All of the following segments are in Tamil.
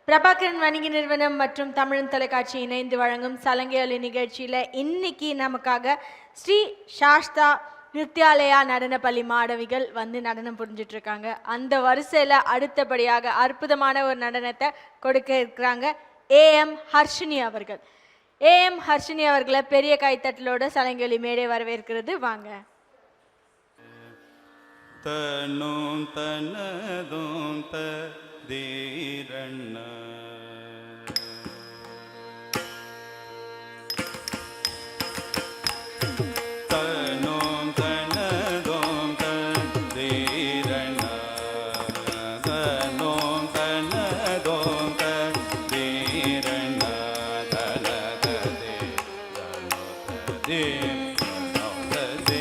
பிரபாகரன் வணிக நிறுவனம் மற்றும் தமிழன் தொலைக்காட்சி இணைந்து வழங்கும் சலங்கையொலி நிகழ்ச்சியில் இன்னைக்கு நமக்காக ஸ்ரீ சாஸ்தா நிருத்யாலயா நடன பள்ளி மாணவிகள் வந்து நடனம் புரிஞ்சிட்டு இருக்காங்க. அந்த வரிசையில் அடுத்தபடியாக அற்புதமான ஒரு நடனத்தை கொடுக்க இருக்கிறாங்க ஏஎம் ஹர்ஷினி அவர்கள். ஏஎம் ஹர்ஷினி அவர்களை பெரிய கைத்தட்டலோட சலங்கையொலி மேடை வரவேற்கிறது. வாங்க. தனும் தனதும் தீரண்ண தனும் தனதும் தீரண்ண தனும் தனதும் தீரண்ண தலதே தனுதே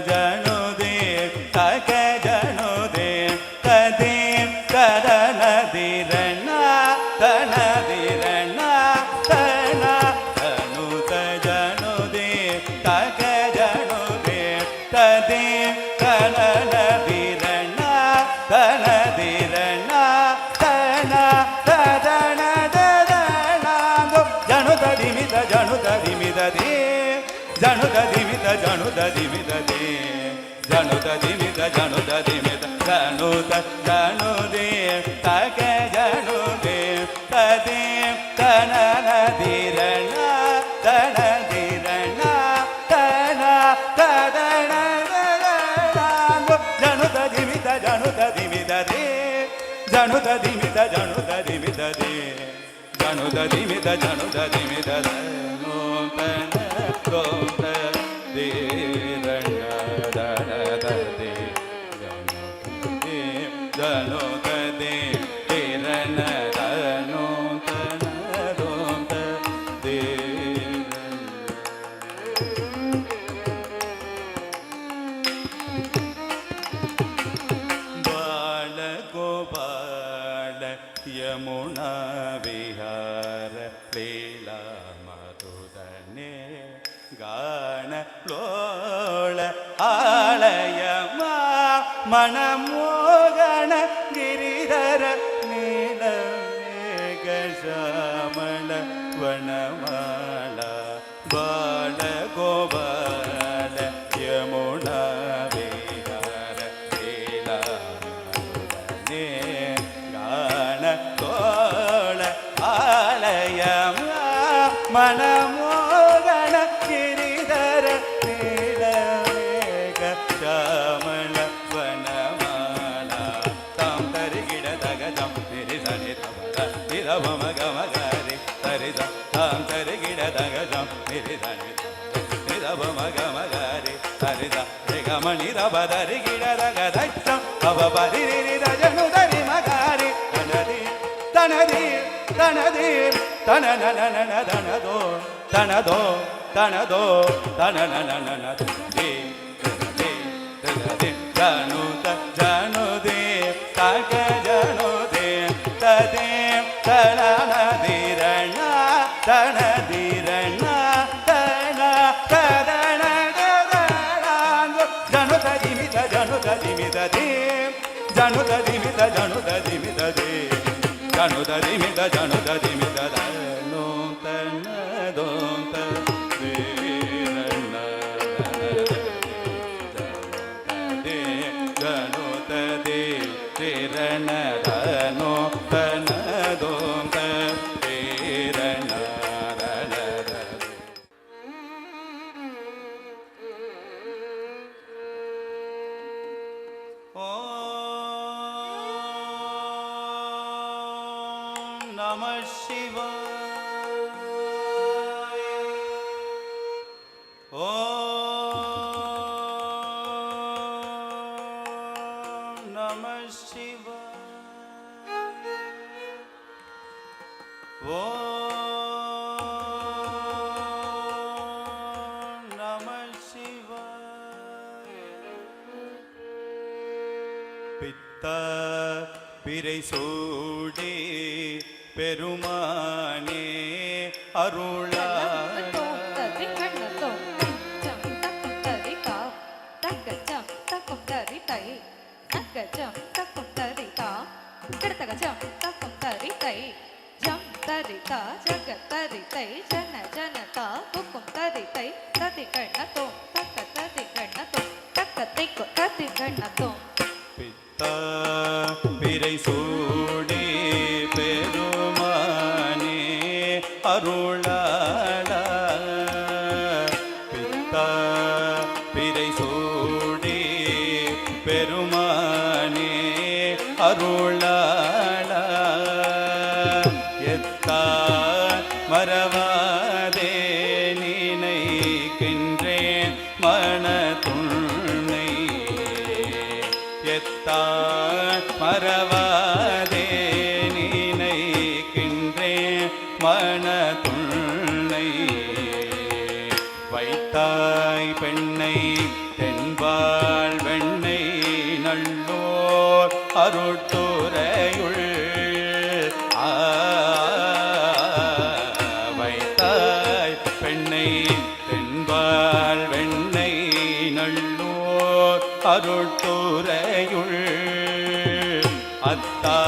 जनु दे तक जनु दे ஜனுத திமிததே ஜனுத திமித ஜனுத திமிததே ஜனுத திமித ஜனுத திமித ஜனுத ஜனுதே தக ஜனுதே ததே தனதிரண தனதிரண தன ததன ஜனுத திமித ஜனுத திமிததே ஜனுத திமித ஜனுத திமிததே ஜனுத திமித ஜனுத திமித यमुना विहार लीला मधुदने गान लोळ आलयमा मनमोगण गिरिधर नील मेघश्यामल वनमाला बाल गोपाल यमुना विहार लीला मधुदने मनमोगण गिरिधर नीलमेघ श्यामल वनमाला तां तरिगिड दगजं निरिसनि तमद निरवम गमगारि तरिद तां तरिगिड दगजं निरिसनि तमद निरवम गमगारि तरिद निगमनि रबदरिगिड दगदच्छं अवपरिरि रजनु दरि मगारि तनदि तनदि तनदि तननननन तनदो तनदो तनदो तननननन दे दे दे जानुत जानुदे ताक जानुदे तदे तननदिरण तनदिरण तन तदन जानुत दिमित जानुत दिमित दे जानुत दिमित जानुत दिमित दे जानुत दिमित जानुत दिमित दनो तनदो Namah Shivaya. Om Namah Shivaya. Om Namah Shivaya. Pitta Pirai Sudi பெருமானே அருளா பித்தா பிறை சூடி பெருமானே அருளாளா பித்தா பிறை சூடி பெருமானே அருளாளா எத்தா மறவாதே நினைக்கின்றேன் மனதுன்னை எத்தா மறவாதே நினைக்கின்றேன் மனதுன்னை வைத்தாய் பெண்ணை தென்பால் வெண்ணை நல்லோர் அருட்டுரையுள் வைத்தாய் பெண்ணை தென்பால் வெண்ணை நல்லோர் அருட்டுரையுள் அத்தா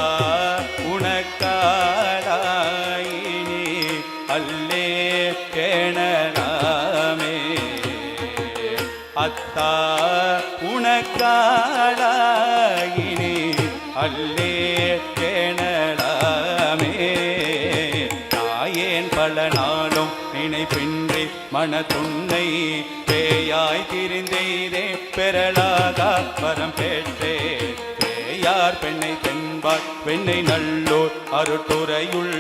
உனக்காடாயினி அல்லே கே உனக்காளாயினி அல்லே கேணலாமே நாயேன் பல நாளும் நினைப்பின்றி மனத்துன்னை பேயாய் திரிந்தெய்தே பெறலாக வரம் பெற்றே பேயார் பெண்ணை தென்பார் பெண்ணை நல்லோர் அருட்டுரையுள்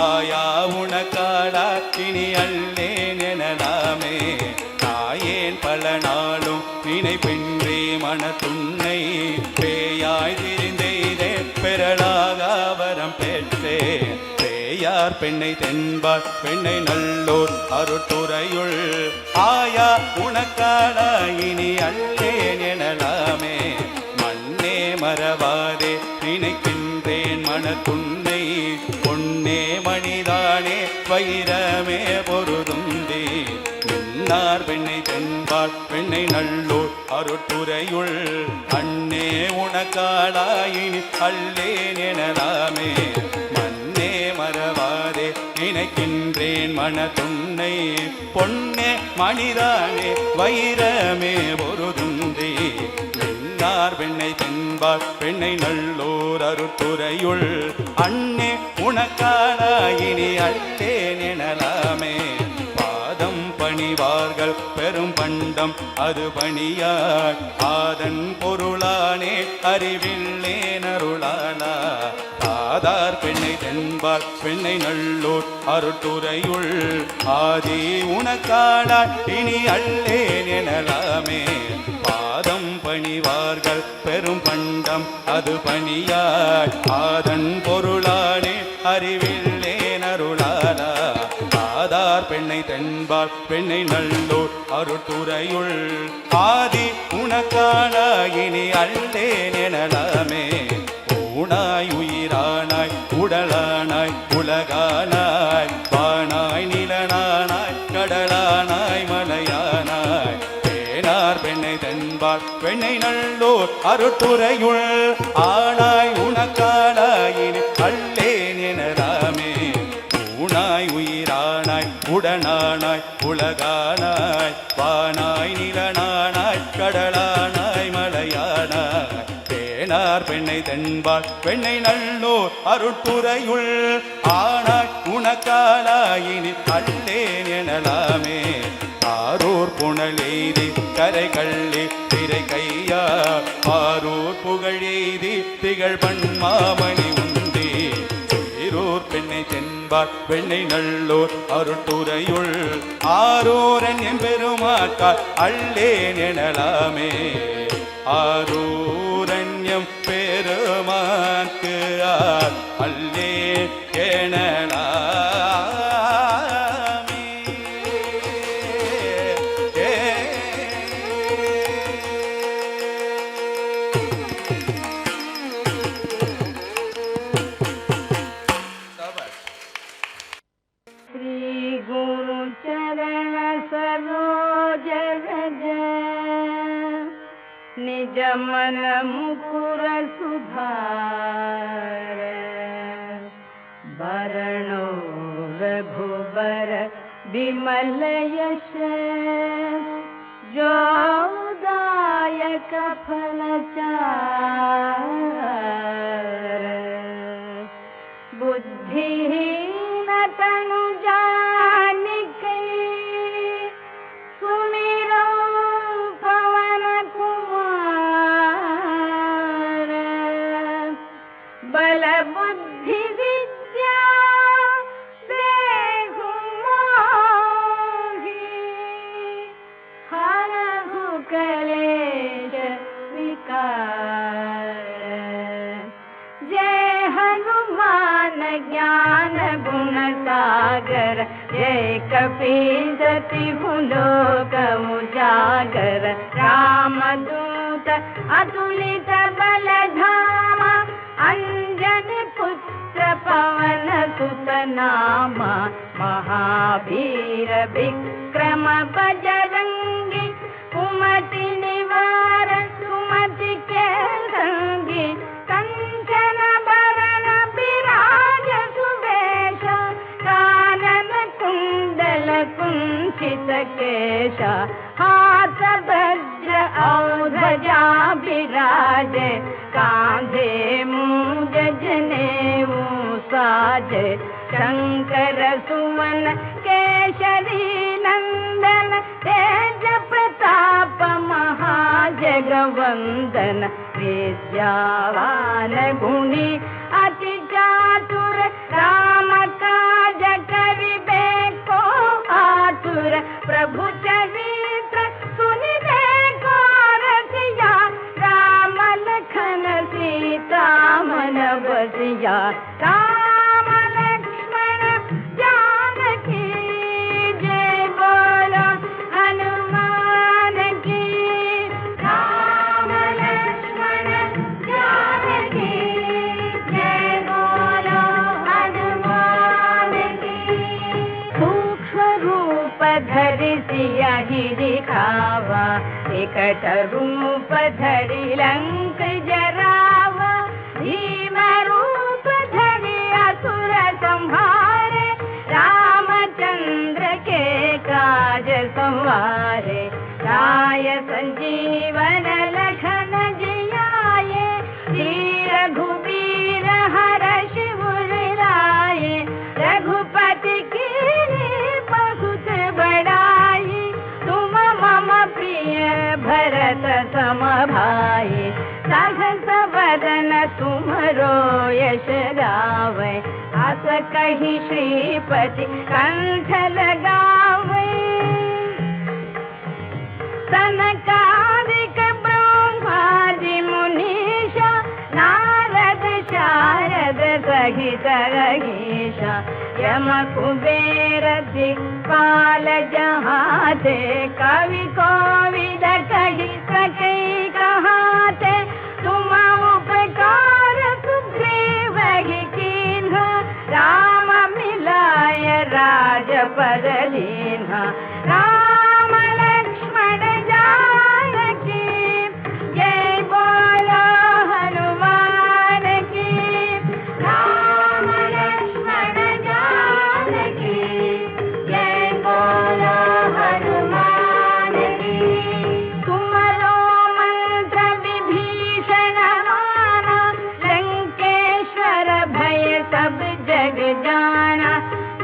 ஆயா உனக்காடா இனி அல்லேன் எனலாமே நாயேன் பல நாளும் நினைப்பின்றி மனத்துன்னை பேயாய் திரிந்தெய்தே பெறலாக வரம் பெற்றே பேயார் பெண்ணை தென்பார் பெண்ணை நல்லோர் அருட்டுரையுள் ஆயா உனக்காடா இனி அல்லேன் எனலாமே மண்ணே மறவாதே நினைக்கின்றேன் மனத்துன்னை பொன்னே மணிதானே வைரமே பொருதுந்தே மின்னார் பெண்ணை தென்பார் பெண்ணை நல்லோர் அருட்டுரையுள் அண்ணே உனக்காளாயினி அல்லேன் எனலாமே மண்ணே மறவாதே நினைக்கின்றேன் மனத்துன்னை பொன்னே மணிதானே வைரமே பொருதுந்தே மின்னார் பெண்ணை தென்பார் பெண்ணை நல்லோர் அருட்டுரையுள் அண்ணே உனக்காளாயினி அல்லேன் எனலாமே பாதம் பணிவார்கள் பெரும் பண்டம் அது பணியார் ஆதன் பொருளானே அறிவில்லேன் அருளாளா ஆதார் பெண்ணை தென்பார் பெண்ணை நல்லோர் அருட்டுரையுள் ஆதி உனக்காளாய் இனி அல்லேன் எனலாமே பாதம் பணிவார்கள் பெரும் பண்டம் அது பணியாய் ஆதன் பொருளானே அறிவில்லேன் அருளாளா ஆதார் பெண்ணை தென்பார் பெண்ணை நல்லோர் அருட்டுரையுள் ஆதி உனக்காளாயினி அல்லேன் எனலாமே ஊனாய் உயிரானாய் உடலானாய் உலகானாய் வானாய் நிலனானாய் கடலானாய் மலையானாய் தேனார் பெண்ணை தென்பார் பெண்ணை நல்லோர் அருட்டுரையுள் ஆனாய் உனக்காளாயினி அல்லேன் எனலாமே ஊனாய் உயிரானாய் உடனானாய் உலகானாய் வானாய் நிலனானாய் கடலானாய் மலையானாய் தேனார் பெண்ணை தென்பார் பெண்ணை நல்லோர் அருட்டுரையுள் ஆனாய் உனக்காளாயினி அல்லேன் எனலாமே ஆரூர் புனலெய்தி கரை கள்ளி திரை கையா ஆரூர் புகழெய்தி திகழ் பண்மாமணி உந்தி சீரூர் பெண்ணை தென்பார் பெண்ணை நல்லோர் அருட்டுரையுள் ஆரூரன் எம்பெருமாக்கார் அல்லேன் எனலாமே ஆரூரண்யம் பெருமாக்கு அல்லேன் எனலாமே श्री गुरु चरण सरोज रज निज मन मुकुर सुधार वरणो रघुबर विमल यश जोदायक फल चार बुद्धिहीन तनु जानिके सुमिरो पवन कुमार बल बुद्धि विद्या देहु मोहि हरहु कलेश विकार जय हनुमान ज्ञान गुण सागर जय कपीसति लोक उजागर रामदूत अतुलित बल धामा अंजनी पुत्र पवन सुत नामा महावीर विक्रम बजरंगी कुमति निवार सुमति के संगी कंचन बरन बिराज सुवेश कानन कुंडल कुंड वंचित केशा हाथ भद्र और ध्वजा विराजे कांधे मूंज जनेऊ साजे शंकर सुवन केशरी नंदन तेज प्रताप महाजगवंदन विद्यावान गुणी अति चातुर राम काज करिबे को आतुर प्रभु चरित्र सुनिबे को रसिया राम लखन सीता मन बसिया राम लक्ष्मण जानकी जय बोलो हनुमान की राम लक्ष्मण जानकी जय बोलो हनुमान की सूक्ष्म रूप धरि सिया ही दिखावा विकट रूप धरि लंक जरावा भीम रूप धरि असुर संहारे रामचंद्र के काज संवारे राय संजीवन लखन जियाए श्री रघुवीर हर्ष उर लाए रघुपति की बहुत बड़ाई तुम मम प्रिय भरत सम भाई सहस वदन तुमरो यश गावे अस कही श्रीपति कंठ लगावे सनकादिक ब्रह्मादि मुनीषा नारद शारद सहित रहीशा यम कुबेर दिक्पाल जहाते कवि कोविद कही सके कहाते तुम उपकार सुग्रीव ही कीन्हा राम मिलाय राजपद दीन्हा राम लक्ष्मण जानकी जय बोलो हनुमान की राम लक्ष्मण जानकी जय बोलो हनुमान की तुमरो मंत्र विभीषण माना लंकेश्वर भय सब जग जाना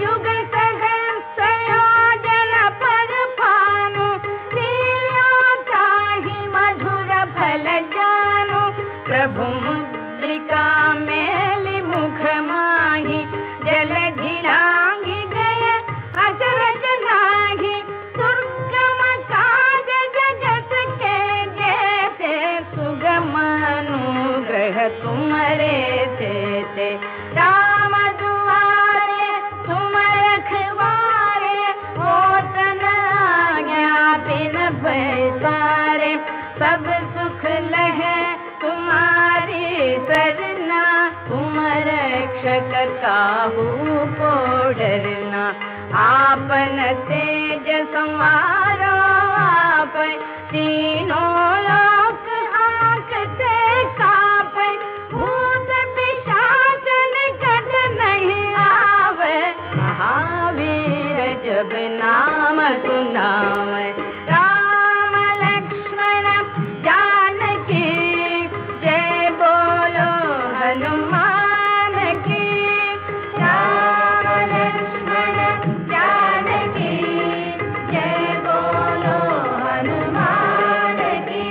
युग सहस्र योजन पर पानु लीला ताहि मधुर फल जानु प्रभु मुद्रिका मेलि मुख माहि जलधि लांघि गए अचरज नाही दुर्गम काज जगत के जेते सुगम अनुग्रह तुम्हारे तेते राम दुआरे तुम रखवारे होत न आज्ञा बिन पैसारे सब सुख लहे तुम्हारी सरना तुम रक्षक काहू को डरना आपन तेज संवारो आप तीनों लोक आंकते कापे भूत पिशाच निकट नहीं आवे महावीर जब नाम सुनावे राम लक्ष्मण जानकी जय बोलो हनुमान की राम लक्ष्मण जानकी जय बोलो हनुमान की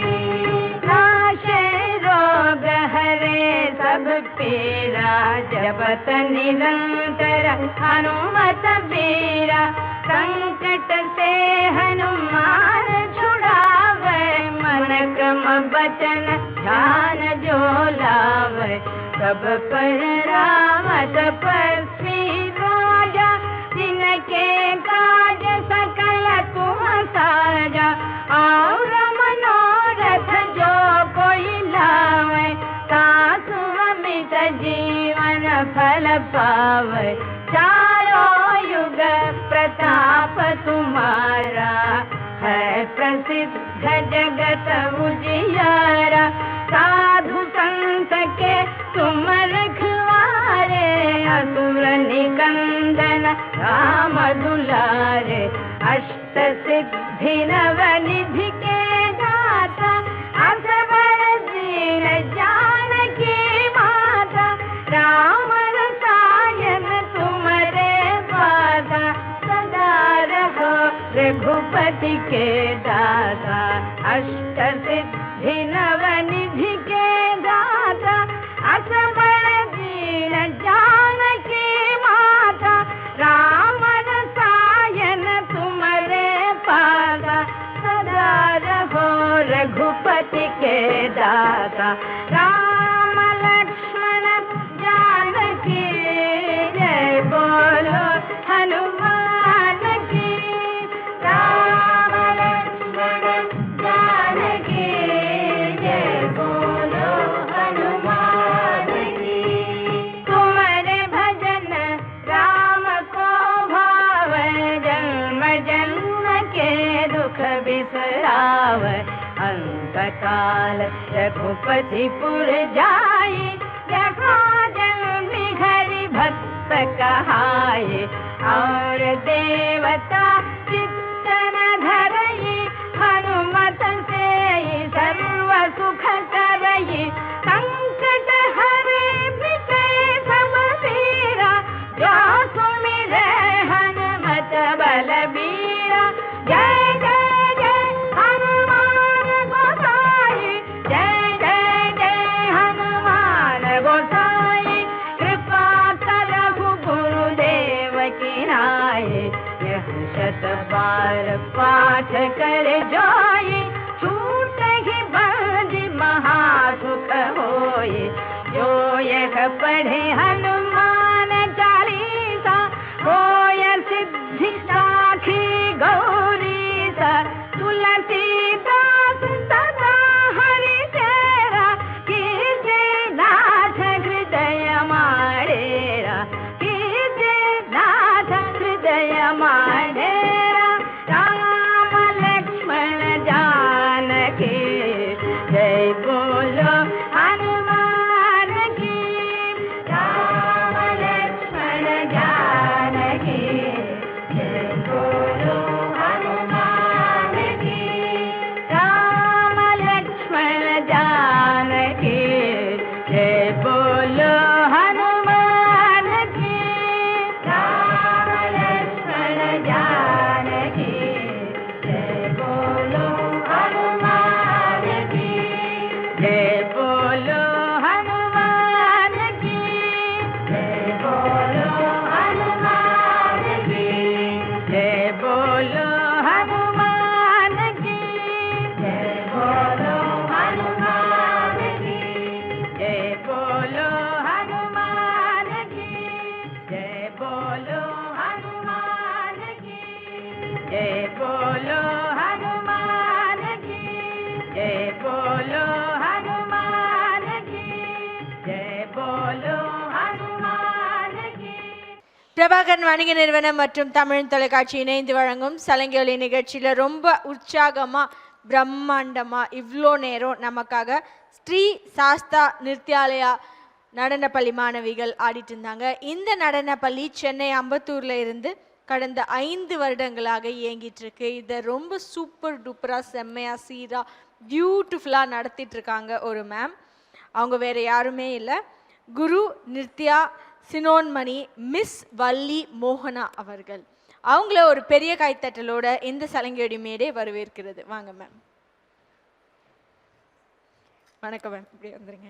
नाशे रोग हरे सब पीरा जपत निरंतर हनुमत बीरा संकट से हनुमान छुड़ावे मन क्रम बचन ध्यान जो लावे सब पर राम तपस्वी राजा जिनके काज सकल तुम साजा और मनोरथ जो कोई लावे सासु अमित जीवन फल पावे चारों युग प्रताप तुम्हारा है प्रसिद्ध जगत उजियारा साधु संत के तुम रखवारे असुर निकंदन राम दुलारे अष्टसिद्धि नवनिधि के दाता असबर दीन जानकी माता राम रसायन तुम्हारे पादा सदा रहो रघुपति के दाता अष्टसिद्धि नवनिधि के दाता असबर दीन जानकी माता राम रसायन तुम्हारे पादा सदा रहो रघुपति के दाता राम लक्ष्मण जानकी जय बोलो हनुमान की राम लक्ष्मण जानकी जय बोलो हनुमान की तुम्हारे भजन राम को भाव जन्म जन्म के दुख बिसराव अंत काल रघुपति पुर जाई जहाँ जन्म हरि भक्त कहाए और देवता चित्त न धरई हनुमत से सर्व सुख करई संकट हरे विषय सब पीरा जो सुमिरे हनुमत बलबीरा जय जय जय हनुमान गोसाई जय जय जय हनुमान गोसाई कृपा करहु गुरुदेव की नाय यह शत बार पाठ कर जाई छूट ही बंदी महासुख होए जो यह पढ़े हनुमान चालीसा होय सिद्धि साखी गौरी सा तुलसीदास सदा हरि तेरा कीजे नाथ हृदय मारेरा कीजे नाथ हृदय मारेरा राम लक्ष्मण जानकी जय बोलो हनुमान की राम लक्ष्मण जानकी जय बोलो हनुमान की राम लक्ष्मण जानकी जय बोलो हनुमान की राम लक्ष्मण जानकी जय बोलो हनुमान की जय बोलो हनुमान की जय बोलो हनुमान की जय बोलो हनुमान की जय बोलो हनुमान की जय बोलो हनुमान की जय बोलो हनुमान की जय बोलो हनुमान की जय बोलो हनुमान की जय बोलो हनुमान की பிரபாகரன் வணிக நிறுவனம் மற்றும் தமிழ் தொலைக்காட்சி இணைந்து வழங்கும் சலங்கை ஒலி நிகழ்ச்சியில் ரொம்ப உற்சாகமாக பிரம்மாண்டமாக இவ்வளோ நேரம் நமக்காக ஸ்ரீ சாஸ்தா நிருத்யாலயா நடனப்பள்ளி மாணவிகள் ஆடிட்டு இருந்தாங்க. இந்த நடனப்பள்ளி சென்னை அம்பத்தூரில் இருந்து கடந்த 5 வருடங்களாக இயங்கிட்டு இருக்கு. இதை ரொம்ப சூப்பர் டூப்பராக செம்மையாக சீராக பியூட்டிஃபுல்லாக நடத்திட்டு இருக்காங்க ஒரு மேம். அவங்க வேற யாருமே இல்லை, குரு நித்யா சினோன்மணி மிஸ் வள்ளி மோகனா அவர்கள். அவங்கள ஒரு பெரிய கைத்தட்டலோட இந்த சலங்கையொலி மேடை வரவேற்கிறது. வாங்க மேம். வணக்கம் மேம், இப்படி வந்துருங்க.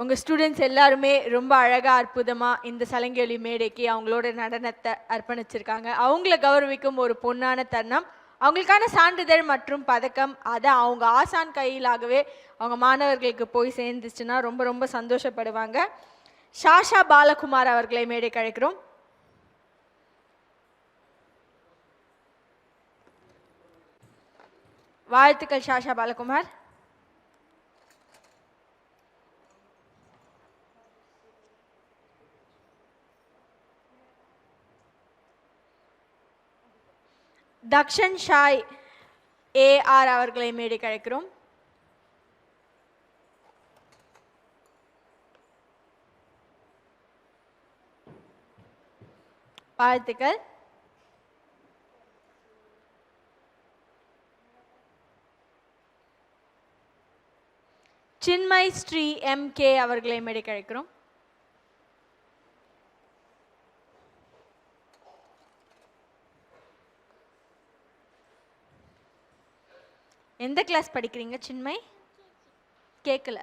உங்கள் ஸ்டூடெண்ட்ஸ் எல்லாருமே ரொம்ப அழகாக அற்புதமாக இந்த சலங்கையொலி மேடைக்கு அவங்களோட நடனத்தை அர்ப்பணிச்சிருக்காங்க. அவங்கள கௌரவிக்கும் ஒரு பொன்னான தருணம். அவங்களுக்கான சான்றிதழ் மற்றும் பதக்கம் அதை அவங்க ஆசான் கையிலாகவே அவங்க மாணவர்களுக்கு போய் சேர்ந்துச்சுன்னா ரொம்ப ரொம்ப சந்தோஷப்படுவாங்க. சாஷா பாலகுமார் அவர்களை மேடைக்கு அழைக்கிறோம். வாழ்த்துக்கள் சாஷா பாலகுமார். தக்ஷன் ஷாய் ஏஆர் அவர்களை மேடைக்கு அழைக்கிறோம். வாழ்த்துக்கள். சின்மய் ஸ்ரீ MK அவர்களை மேடைக்கு அழைக்கிறோம். எந்த கிளாஸ் படிக்கிறீங்க சின்மய்? கேட்கல.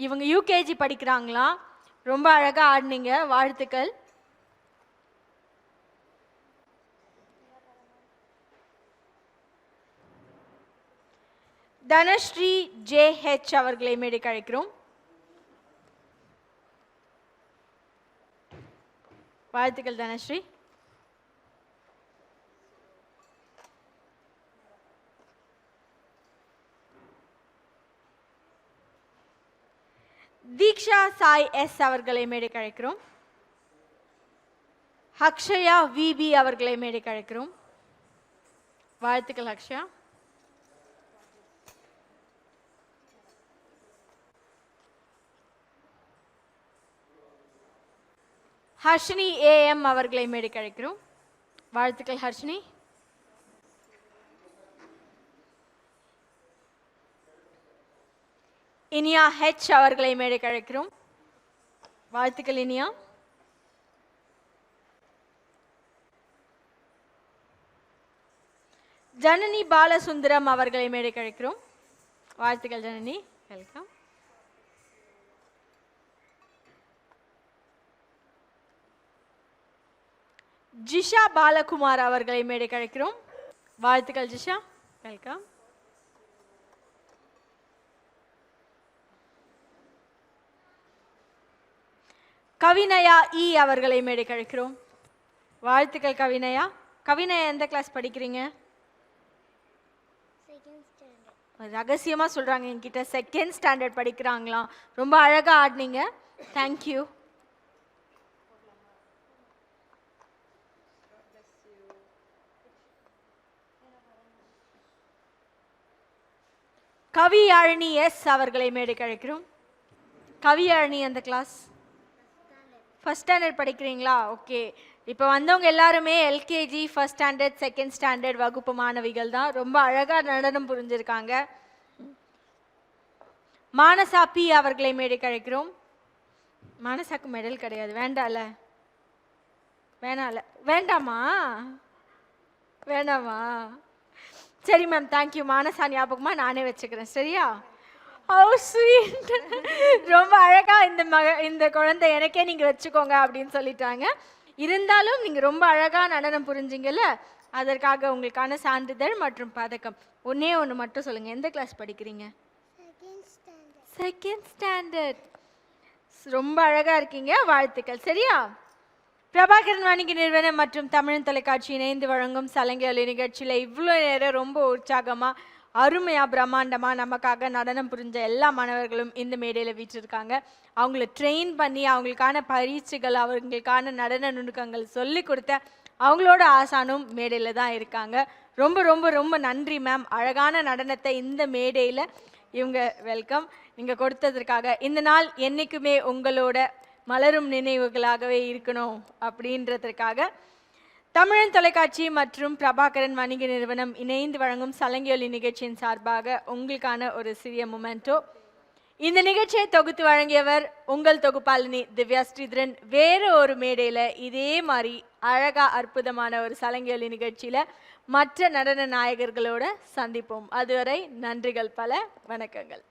இவங்க UKG படிக்கிறாங்களா? ரொம்ப அழகா ஆடினீங்க, வாழ்த்துக்கள். தனஸ்ரீ JH அவர்களை மேடைக்கு அழைக்கிறோம். வாழ்த்துக்கள் தனஸ்ரீ. தீக்ஷா சாய் S அவர்களை மேடைக்கு அழைக்கிறோம். அக்ஷயா VB அவர்களை மேடைக்கு அழைக்கிறோம். வாழ்த்துக்கள் அக்ஷயா. ஹர்ஷினி AM அவர்களை மேடைக்கு அழைக்கிறோம். வாழ்த்துக்கள் ஹர்ஷினி. இனியா H அவர்களை மேடைக்கு அழைக்கிறோம். வாழ்த்துக்கள் இனியா. ஜனனி பாலசுந்தரம் அவர்களை மேடைக்கு அழைக்கிறோம். வாழ்த்துக்கள் ஜனனி, வெல்கம். ஜிஷா பாலகுமார் அவர்களை மேடைக்கு அழைக்கிறோம். வாழ்த்துக்கள் ஜிஷா, வெல்கம். கவினயா அவர்களை மேடைக்கு அழைக்கிறோம். வாழ்த்துக்கள் கவினயா. கவினயா எந்த கிளாஸ் படிக்கிறீங்க? ரகசியமா சொல்றாங்க என்கிட்ட, செகண்ட் ஸ்டாண்டர்ட் படிக்கிறாங்களாம். ரொம்ப அழகா ஆடினீங்க, தேங்க்யூ. கவியாழினி S அவர்களை மேடைக்கு அழைக்கிறோம். கவியாழினி எந்த கிளாஸ்? ஃபர்ஸ்ட் ஸ்டாண்டர்ட் படிக்கிறீங்களா? ஓகே. இப்போ வந்தவங்க எல்லாருமே LKG, first standard, second standard வகுப்பு மாணவிகள் தான். ரொம்ப அழகாக நடனம் புரிஞ்சிருக்காங்க. மானசா P அவர்களை மேடைக்கு அழைக்கிறோம். மானசாக்கு மெடல் கிடையாது, வேண்டாம்ல? வேண்டாமா? வேண்டாமா? சரி மேம், தேங்க்யூ. மானசா ஞாபகமா நானே வச்சுக்கிறேன், சரியா? Have sweet. ரொம்ப அழகா இந்த குழந்தை எனக்கே நீங்க வச்சுக்கோங்க அப்படின்னு சொல்லிட்டாங்க. இருந்தாலும் நீங்க ரொம்ப அழகா நடனம் புரிஞ்சிங்கல்ல, அதற்காக உங்களுக்கான சான்றிதழ் மற்றும் பதக்கம். ஒன்னே ஒன்று மட்டும் சொல்லுங்க, எந்த கிளாஸ் படிக்கிறீங்க? Second standard. ரொம்ப அழகா இருக்கீங்க, வாழ்த்துக்கள். சரியா? பிரபாகரன் வணிக நிறுவனம் மற்றும் தமிழ் தொலைக்காட்சி இணைந்து வழங்கும் சலங்கை ஒலி நிகழ்ச்சியில் இவ்வளோ நேரம் ரொம்ப உற்சாகமாக அருமையாக பிரம்மாண்டமாக நமக்காக நடனம் புரிஞ்ச எல்லா மாணவர்களும் இந்த மேடையில் வீற்றிருக்காங்க. அவங்கள ட்ரெயின் பண்ணி அவங்களுக்கான பயிற்சிகள், அவங்களுக்கான நடன நுணுக்கங்கள் சொல்லி கொடுத்த அவங்களோட ஆசானும் மேடையில் தான் இருக்காங்க. ரொம்ப ரொம்ப ரொம்ப நன்றி மேம். அழகான நடனத்தை இந்த மேடையில் இவங்க வெல்கம் நீங்கள் கொடுத்ததற்காக. இந்த நாள் என்றைக்குமே உங்களோட மலரும் நினைவுகளாகவே இருக்கணும் அப்படின்றதற்காக தமிழன் தொலைக்காட்சி மற்றும் பிரபாகரன் வணிக நிறுவனம் இணைந்து வழங்கும் சலங்கை ஒலி நிகழ்ச்சியின் சார்பாக உங்களுக்கான ஒரு சிறிய மொமெண்டோ. இந்த நிகழ்ச்சியை தொகுத்து வழங்கியவர் உங்கள் தொகுப்பாளினி திவ்யா ஸ்ரீதரன். வேறு ஒரு மேடையில் இதே மாதிரி அழகா அற்புதமான ஒரு சலங்கை ஒலி நிகழ்ச்சியில் மற்ற நடன நாயகர்களோட சந்திப்போம். அதுவரை நன்றிகள் பல, வணக்கங்கள்.